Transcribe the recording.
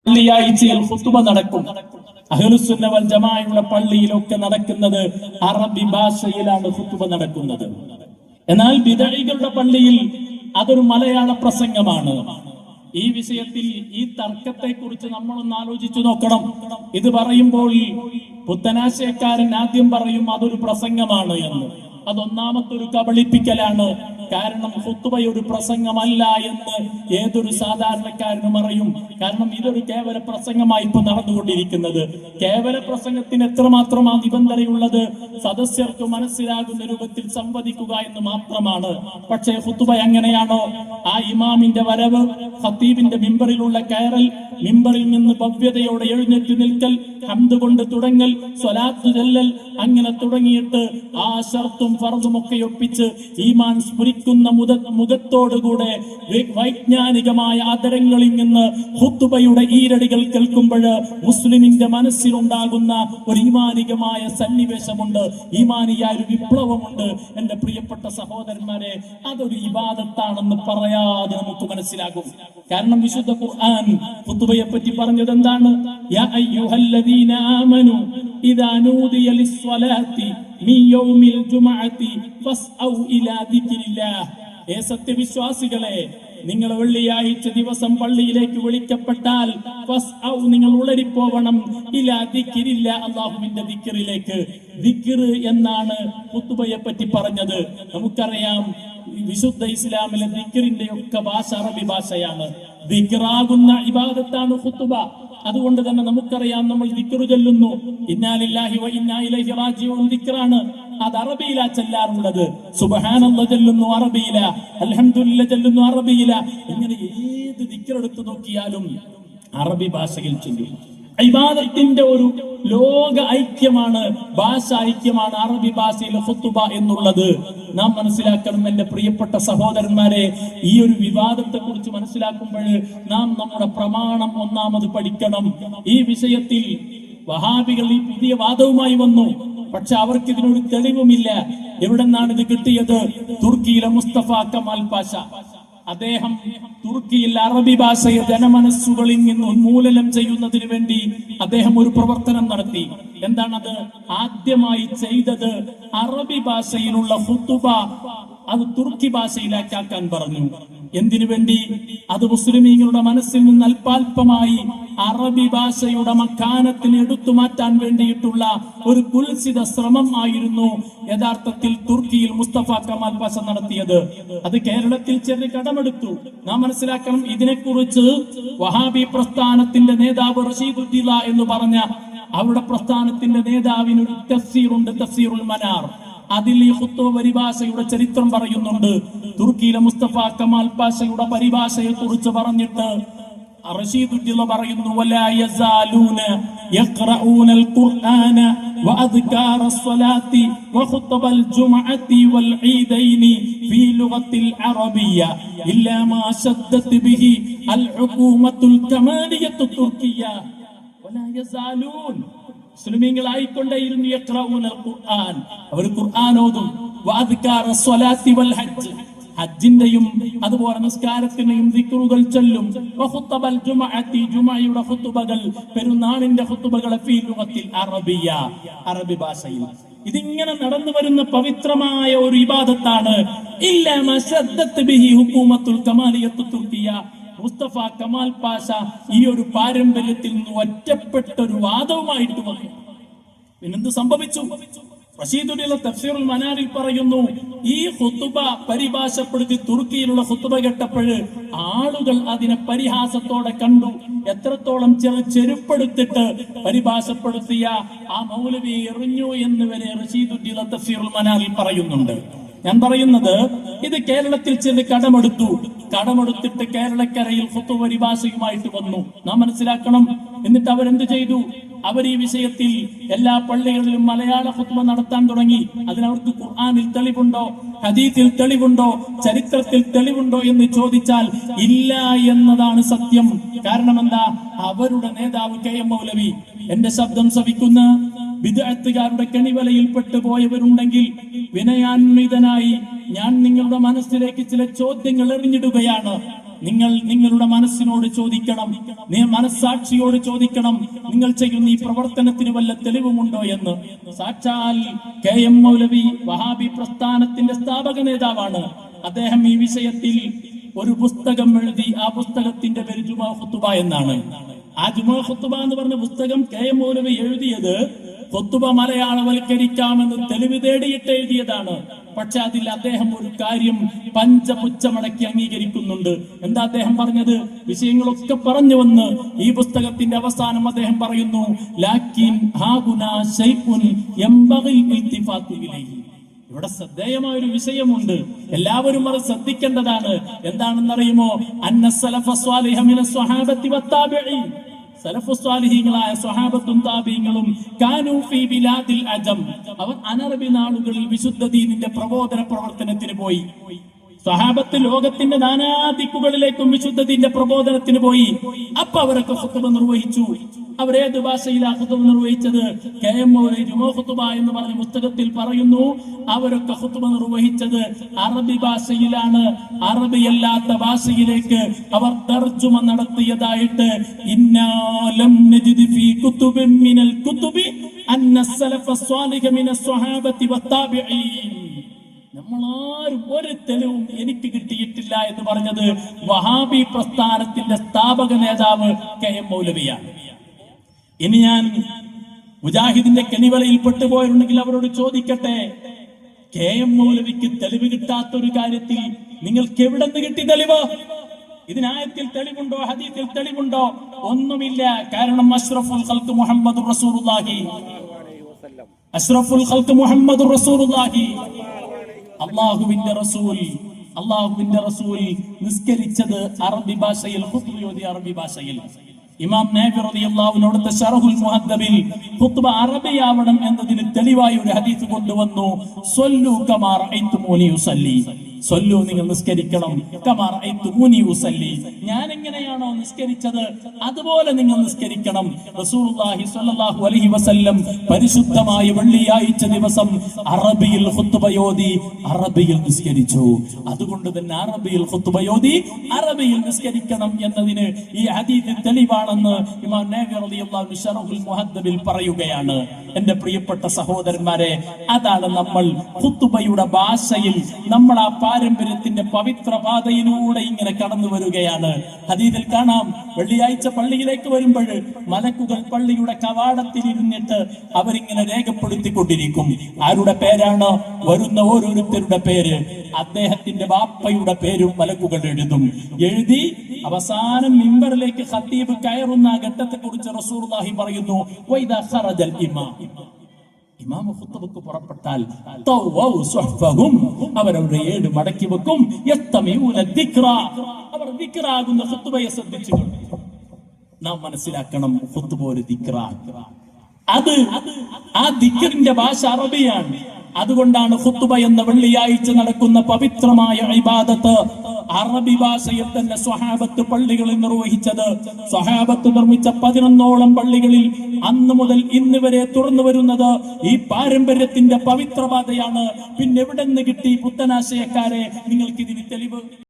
വെള്ളിയാഴ്ചയിൽ ഖുതുബ നടക്കും. അഹ്ലുസുന്ന വൽ ജമാഅയുടെ പള്ളിയിലൊക്കെ നടക്കുന്നത് അറബി ഭാഷയിലാണ് ഖുതുബ നടക്കുന്നത്. എന്നാൽ ബിദഈകളുടെ പള്ളിയിൽ അതൊരു മലയാള പ്രസംഗമാണ്. ഈ വിഷയത്തിൽ ഈ തർക്കത്തെ കുറിച്ച് നമ്മളൊന്ന് ആലോചിച്ചു നോക്കണം. ഇത് പറയുമ്പോൾ പുത്തനാശയക്കാരൻ ആദ്യം പറയും അതൊരു പ്രസംഗമാണ് എന്ന്. അതൊന്നാമത്തെ ഒരു കബളിപ്പിക്കലാണ്. കാരണം ഖുതുബ ഒരു പ്രസംഗമല്ല എന്ന് ഏതൊരു സാധാരണക്കാരനും അറിയും. കാരണം ഇതൊരു കേവല പ്രസംഗമായി ഇപ്പൊ നടന്നുകൊണ്ടിരിക്കുന്നത്. കേവല പ്രസംഗത്തിന് എത്രമാത്രം ആ നിബന്ധനയുള്ളത്? സദസ്യർക്ക് മനസ്സിലാകുന്ന രൂപത്തിൽ സംവദിക്കുക എന്ന് മാത്രമാണ്. പക്ഷേ ഖുതുബ എങ്ങനെയാണോ? ആ ഇമാമിന്റെ വരവ്, ഖതീബിന്റെ മിമ്പറിലുള്ള കയറൽ, മിമ്പറിൽ നിന്ന് ഭവ്യതയോടെ എഴുന്നേറ്റ് നിൽക്കൽ, ഹംദ് കൊണ്ട് തുടങ്ങൽ, സ്വലാത്ത് ചൊല്ലൽ, അങ്ങനെ തുടങ്ങിയിട്ട് ആ ശർത്തും ഫർദും ഒക്കെ ഒപ്പിച്ച് ഈമാൻ സ്ഫുരിക്കുന്ന മുഖത്തോടുകൂടെ വൈജ്ഞാനികമായ ആദരങ്ങളിൽ നിന്ന് ഖുതുബയുടെ ഈരടികൾ കേൾക്കുമ്പോൾ മുസ്ലിമിന്റെ മനസ്സിലുണ്ടാകുന്ന ഒരു ഈമാനികമായ സന്നിവേശമുണ്ട്, ഈമാനിയായ ഒരു വിപ്ലവമുണ്ട്. എന്റെ പ്രിയപ്പെട്ട സഹോദരന്മാരെ, അതൊരു ഇബാദത്താണെന്ന് പറയാതെ നമുക്ക് മനസ്സിലാകും. കാരണം വിശുദ്ധ ഖുർആൻ ഖുതുബയെ പറ്റി പറഞ്ഞത് എന്താണ്? യാ അയ്യുഹല്ലദീന ആമനു ഇദാ നൂദിയ ലിസ്സലാത്തി മിൻ യൗമിൽ ജുമുഅത്തി ഫസ്ഔ ഇലാ ദിക്രില്ലാഹ്. ഏ സത്യവിശ്വാസികളെ, നിങ്ങൾ വെള്ളിയാഴ്ച ദിവസം പള്ളിയിലേക്ക് വിളിക്കപ്പെട്ടാൽ ഫസ്ഔ, നിങ്ങൾ ഉളരിപ്പോവണം, ഇലാ ദിക്രില്ലാഹ്, അല്ലാഹുവിന്റെ ദിക്റിലേക്ക്. ദിക്ർ എന്നാണ് ഖുതുബയെ പറ്റി പറഞ്ഞത്. നമുക്കറിയാം വിശുദ്ധ ഇസ്ലാമിലെ ദിക്റിന്റെ ഒക്കെ ഭാഷ അറബി ഭാഷയാണ്. ദിക്റാകുന്ന ഇബാദത്താണ് ഖുതുബ. അതുകൊണ്ട് തന്നെ നമുക്കറിയാം, നമ്മൾ ദിക്ർ ചൊല്ലുന്നു, ഇന്നാ ലില്ലാഹി വ ഇന്നാ ഇലൈഹി റാജിഊൻ. ദിക്റാണ്, അത് അറബിയിലാ ചൊല്ലാറുള്ളത്. സുബ്ഹാനല്ലാഹ് ചൊല്ലുന്നു അറബിയിലാ, അൽഹംദുലില്ലാഹ് ചൊല്ലുന്നു അറബിയിലാ. ഇങ്ങനെ ഏത് ദിക്ർ എടുത്തു നോക്കിയാലും അറബി ഭാഷയിൽ ചൊല്ലും. ഇബാദത്തിന്റെ ഒരു ലോക ഐക്യമാണ്, ഭാഷ ഐക്യമാണ് അറബി ഭാഷയിലെ ഖുതുബ എന്നുള്ളത് നാം മനസ്സിലാക്കണം. എന്റെ പ്രിയപ്പെട്ട സഹോദരന്മാരെ, ഈ ഒരു വിവാദത്തെ കുറിച്ച് മനസ്സിലാക്കുമ്പോൾ നാം നമ്മുടെ പ്രമാണം ഒന്നാമത് പഠിക്കണം. ഈ വിഷയത്തിൽ വഹാബികൾ ഈ പുതിയ വാദവുമായി വന്നു. പക്ഷെ അവർക്ക് ഇതിനൊരു തെളിവുമില്ല. എവിടെ നിന്നാണ് ഇത് കിട്ടിയത്? തുർക്കിയിലെ മുസ്തഫ കമാൽ പാഷ, അദ്ദേഹം തുർക്കിയിൽ അറബി ഭാഷയെ ജനമനസ്സുകളിൽ നിന്ന് ഉന്മൂലനം ചെയ്യുന്നതിന് വേണ്ടി അദ്ദേഹം ഒരു പ്രവർത്തനം നടത്തി. എന്താണത്? ആദ്യമായി ചെയ്തത് അറബി ഭാഷയിലുള്ള ഖുതുബ അത് തുർക്കി ഭാഷയിലാക്കാൻ പറഞ്ഞു. എന്തിനു വേണ്ടി? അത് മുസ്ലിമീങ്ങളുടെ മനസ്സിൽ നിന്ന് അല്പാൽപമായി അറബി ഭാഷയുടെ മക്കാനത്തിന് എടുത്തു മാറ്റാൻ വേണ്ടിയിട്ടുള്ള ഒരു കുൽസിത ശ്രമം ആയിരുന്നു യഥാർത്ഥത്തിൽ തുർക്കിയിൽ മുസ്തഫ കമാൽ പാഷ നടത്തിയത്. അത് കേരളത്തിൽ ചെറിയ കടമെടുത്തു. നാം മനസ്സിലാക്കണം, ഇതിനെക്കുറിച്ച് വഹാബി പ്രസ്ഥാനത്തിന്റെ നേതാവ് റഷീദുദ്ദീല എന്ന് പറഞ്ഞ അവരുടെ പ്രസ്ഥാനത്തിന്റെ നേതാവിനൊരു തഫ്സീറുണ്ട്, തഫ്സീറുൽ മനാർ. അതിൽ ഈ ഖുതുബ പരിഭാഷയുടെ ചരിത്രം പറയുന്നുണ്ട്. തുർക്കിയിലെ മുസ്തഫ കമാൽ പാഷയുടെ പരിഭാഷയെ കുറിച്ച് പറഞ്ഞിട്ട് റഷീദുദ്ദീല പറയുന്നു, വലാ യസാലൂന യഖറഊനൽ ഖുർആന വഅദ്കാറ الصലാത്തി വഖുതുബൽ ജുമുഅത്തി വൽ ഈദൈനി ഫീ ലുഗത്തിൽ അറബിയ്യ ഇല്ലാ മാ ശദ്ദത് ബിഹി അൽ ഹുകൂമത്തുൽ കമാലിയത്തു തുർക്കിയ്യ. വലാ യസാലൂൻ, മുസ്ലിമീങ്ങളായിക്കൊണ്ടേയിരുന്നു യഖറഊനൽ ഖുർആൻ, അവർ ഖുർആൻ ഓതും. വഅദ്കാറ الصലാത്തി വൽ ഹജ്ജ്, ഹജ്ജിന്റെയും അതുപോലെ നിസ്കാരത്തിന്റെയും ദിക്റുകൾ ചൊല്ലും. വഖുതുബൽ ജുമുഅത്തി, ജുമുഅയുടെ ഖുതുബകൾ, പെരുന്നാളിന്റെ ഖുതുബകൾ ഫീ ലുഗത്തിൽ അറബിയ്യ, അറബി ഭാഷയിൽ. ഇതിങ്ങനെ നടന്നു വരുന്ന പവിത്രമായ ഒരു ഇബാദത്താണ്. ഇല്ലാ മാ ശദ്ദത് ബിഹി ഹുകൂമത്തുൽ കമാലിയത്തു തുർക്കിയ്യ. മുസ്തഫ കമാൽ പാഷ ഈ ഒരു പാരമ്പര്യത്തിൽ നിന്ന് ഒറ്റപ്പെട്ട ഒരു വാദവുമായിട്ട് വന്നു. പിന്നെന്ത് സംഭവിച്ചു? റഷീദുദ്ദീല തഫ്സീറുൽ മനാറിൽ പറയുന്നു, ഈ ഖുതുബ പരിഭാഷപ്പെടുത്തി തുർക്കിയിലുള്ള ഖുതുബ കേട്ടപ്പോൾ ആളുകൾ അതിനെ പരിഹാസത്തോടെ കണ്ടു. എത്രത്തോളം ചെരുപ്പെടുത്തിട്ട് പരിഭാഷപ്പെടുത്തിയ ആ മൗലവി എറിഞ്ഞു എന്ന് വരെ റഷീദുദ്ദീല തഫ്സീറുൽ മനാറിൽ പറയുന്നുണ്ട്. ഞാൻ പറയുന്നത്, ഇത് കേരളത്തിൽ ചെന്ന് കടമെടുത്തിട്ട് കേരളക്കരയിൽ ഖുതുബ പരിഭാഷയുമായിട്ട് വന്നു. നാം മനസ്സിലാക്കണം. എന്നിട്ട് അവരെന്ത് ചെയ്തു? അവർ ഈ വിഷയത്തിൽ എല്ലാ പള്ളികളിലും മലയാള ഖുതുബ നടത്താൻ തുടങ്ങി. അതിനവർക്ക് ഖുർആനിൽ തെളിവുണ്ടോ, ഹദീസിൽ തെളിവുണ്ടോ, ചരിത്രത്തിൽ തെളിവുണ്ടോ എന്ന് ചോദിച്ചാൽ ഇല്ല എന്നതാണ് സത്യം. കാരണം എന്താ? അവരുടെ നേതാവ് കെ എം മൗലവി, എന്റെ ശബ്ദം ശ്രവിക്കുന്ന ബിദ്അത്തുകാരുടെ കെണിവലയിൽ പെട്ടുപോയവരുണ്ടെങ്കിൽ വിനയാന്വിതനായി ഞാൻ നിങ്ങളുടെ മനസ്സിലേക്ക് ചില ചോദ്യങ്ങൾ എറിഞ്ഞിടുകയാണ്. നിങ്ങളുടെ മനസ്സിനോട് ചോദിക്കണം, മനസ്സാക്ഷിയോട് ചോദിക്കണം, നിങ്ങൾ ചെയ്യുന്ന ഈ പ്രവർത്തനത്തിന് വല്ല തെളിവുമുണ്ടോ എന്ന്. സാക്ഷാൽ KM മൗലവി വഹാബി പ്രസ്ഥാനത്തിന്റെ സ്ഥാപക നേതാവാണ്. അദ്ദേഹം ഈ വിഷയത്തിൽ ഒരു പുസ്തകം എഴുതി. ആ പുസ്തകത്തിന്റെ പേര് ജുമാ ഖുതുബ എന്നാണ്. ആ ജുമാ ഖുതുബ എന്ന് പറഞ്ഞ പുസ്തകം KM മൗലവി എഴുതിയത് ഖുതുബ മലയാളവൽക്കരിക്കാമെന്ന് തെളിവ് തേടിയിട്ട് എഴുതിയതാണ്. പക്ഷെ അതിൽ അദ്ദേഹം ഒരു കാര്യം പഞ്ചപുച്ഛമടക്കി അംഗീകരിക്കുന്നുണ്ട്. എന്താ അദ്ദേഹം പറഞ്ഞത്? വിഷയങ്ങളൊക്കെ പറഞ്ഞു വന്ന് ഈ പുസ്തകത്തിന്റെ അവസാനം അദ്ദേഹം പറയുന്നു, ലാക്കിൻ ഹാഗുനാ ശൈഉൻ യംബഗി ഇൽതിഫാതു ഇലൈഹി. ഇവിടെ ശ്രദ്ധേയമായ ഒരു വിഷയമുണ്ട്, എല്ലാവരും അത് ശ്രദ്ധിക്കേണ്ടതാണ്. എന്താണെന്നറിയുമോ? അന്ന സലഫ സ്വാലിഹ മിന സ്വഹാബത്തി വത്താബിഈൻ, സലഫു സ്വാലിഹീങ്ങളായ സ്വഹാബത്തും താബീങ്ങളും കാനൂ ഫീ ബിലാദിൽ അജം, അവർ അനറബി നാടുകളിൽ വിശുദ്ധ ദീനിന്റെ പ്രബോധന പ്രവർത്തനത്തിന് പോയി. സ്വഹാബത്ത് ലോകത്തിന്റെ നാനാദിക്കുകളിലേക്കും വിശുദ്ധ ദീനിന്റെ പ്രബോധനത്തിന് പോയി. അപ്പൊ അവരൊക്കെ ഖുതുബ നിർവഹിച്ചു. അവരേത് ഭാഷയിലാണ് ഖുതുബ നിർവഹിച്ചത്? KM മൗലവി ജുമാ ഖുതുബ എന്ന് പറഞ്ഞ പുസ്തകത്തിൽ പറയുന്നു, അവരൊക്കെ ഖുതുബ നിർവഹിച്ചത് അറബി ഭാഷയിലാണ്. അറബിയല്ലാത്ത ഭാഷയിലേക്ക് അവർ തർജുമ നടത്തിയതായിട്ട് ഇന്നാ ലം നജിദ് ഫീ കുതുബിൻ മിനൽ കുതുബി അന്ന സലഫ സ്വാലിഹ മിനസ് സ്വഹാബത്തി വത്താബിഈൻ. നമ്മളാരും ഒരു തെളിവും എനിക്ക് കിട്ടിയിട്ടില്ല എന്ന് പറഞ്ഞത് വഹാബി പ്രസ്ഥാനത്തിന്റെ സ്ഥാപക നേതാവ് KM മൗലവിയാണ്. ഇനി ഞാൻ മുജാഹിദിന്റെ കെണിവലയിൽ പെട്ടുപോയിട്ടുണ്ടെങ്കിൽ അവരോട് ചോദിക്കട്ടെ, KM മൗലവിക്ക് തെളിവ് കിട്ടാത്തൊരു കാര്യത്തിൽ നിങ്ങൾക്ക് എവിടെ നിന്ന് കിട്ടി തെളിവ്? ഇതിനായത്തിൽ തെളിവുണ്ടോ? ഹദീസിൽ തെളിവുണ്ടോ? ഒന്നുമില്ല. കാരണം അഷ്റഫുൽ ഖൽഖ് മുഹമ്മദുർ റസൂലുള്ളാഹി, അഷ്റഫുൽ ഖൽഖ് മുഹമ്മദുർ റസൂലുള്ളാഹി, അല്ലാഹുവിന്റെ റസൂൽ നിസ്കരിച്ചത് അറബി ഭാഷയിൽ, ഖുത്ബ ഓതി അറബി ഭാഷയിൽ. ഇമാം നാഫി റളിയല്ലാഹു അൻഹു അവിടുത്തെ ശറഹുൽ മുഹദ്ദബിൽ ഖുത്ബ അറബിയാവണം എന്നതിന് തെളിവായി ഒരു ഹദീസ് കൊണ്ടുവന്നു. സ്വല്ലു കമാ റഅയ്തുമൂനി ഉസല്ലി, സ്വല്ലു നിങ്ങൾ നിസ്കരിക്കണം, കമാ റഅയ്തുമൂനി ഉസല്ലി, ഞാൻ എങ്ങനെയാണോ നിസ്കരിച്ചത് അതുപോലെ നിങ്ങൾ നിസ്കരിക്കണം. റസൂലുള്ളാഹി സ്വല്ലല്ലാഹു അലൈഹി വസല്ലം പരിശുദ്ധമായ വെള്ളിയാഴ്ച ദിവസം അറബിയിൽ ഖുത്ബയോതി, അറബിയിൽ നിസ്കരിച്ചു. അതുകൊണ്ട് തന്നെ അറബിയിൽ ഖുത്ബയോതി അറബിയിൽ നിസ്കരിക്കണം എന്നതിന് ഈ ഹദീസ് തെളിവാണെന്ന് ഇമാം നാഫി റളിയല്ലാഹു അൻഹു ശറഹുൽ മുഹദ്ദബിൽ പറയുകയാണ്. എന്റെ പ്രിയപ്പെട്ട സഹോദരന്മാരെ, അതാണ് നമ്മൾ ഖുത്ബയുടെ ഭാഷയിൽ നമ്മൾ ആ പാരമ്പര്യത്തിന്റെ പവിത്ര പാതയിലൂടെ ഇങ്ങനെ കടന്നു വരികയാണ്. ഹദീസിൽ കാണാം, വെള്ളിയാഴ്ച പള്ളിയിലേക്ക് വരുമ്പോൾ മലക്കുകൾ പള്ളിയുടെ കവാടത്തിൽ ഇരുന്നിട്ട് അവരിങ്ങനെ രേഖപ്പെടുത്തിക്കൊണ്ടിരിക്കും. ആരുടെ പേരാണ്? വരുന്ന ഓരോരുത്തരുടെ പേര്, അദ്ദേഹത്തിന്റെ ബാപ്പയുടെ പേരും മലക്കുകൾ എഴുതി അവസാനം മിമ്പറിലേക്ക് ഖതീബ് കയറുന്ന ഘട്ടത്തെ കുറിച്ച് റസൂലുള്ളാഹി പറയുന്നു, വൈദാ ഖറജൽ ഇമാം ഖുത്ബക്ക് പുറപ്പെട്ടാൽ അവരവരുടെ ഏട് മടക്കി വെക്കും. അവർ ദിക്റാകുന്ന ഖുത്ബയെ ശ്രദ്ധിച്ചുകൊണ്ട് നാം മനസ്സിലാക്കണം, ഖുത്ബ ഒരു ദിക്റാണ്. അത് ആ ദിക്റിന്റെ ഭാഷ അറബിയാണ്. അതുകൊണ്ടാണ് ഖുത്ബ എന്ന വെള്ളിയാഴ്ച നടക്കുന്ന പവിത്രമായ ഇബാദത്ത് അറബി ഭാഷയിൽ തന്നെ സ്വഹാബത്ത് പള്ളികളിൽ നിർവഹിച്ചത്. സ്വഹാബത്ത് നിർമ്മിച്ച 11ഓളം പള്ളികളിൽ അന്ന് മുതൽ ഇന്ന് വരെ തുറന്നു വരുന്നത് ഈ പാരമ്പര്യത്തിന്റെ പവിത്രപാതയാണ്. പിന്നെ എവിടെ നിന്ന് കിട്ടി പുത്തനാശയക്കാരെ നിങ്ങൾക്ക് ഇതിന് തെളിവ്?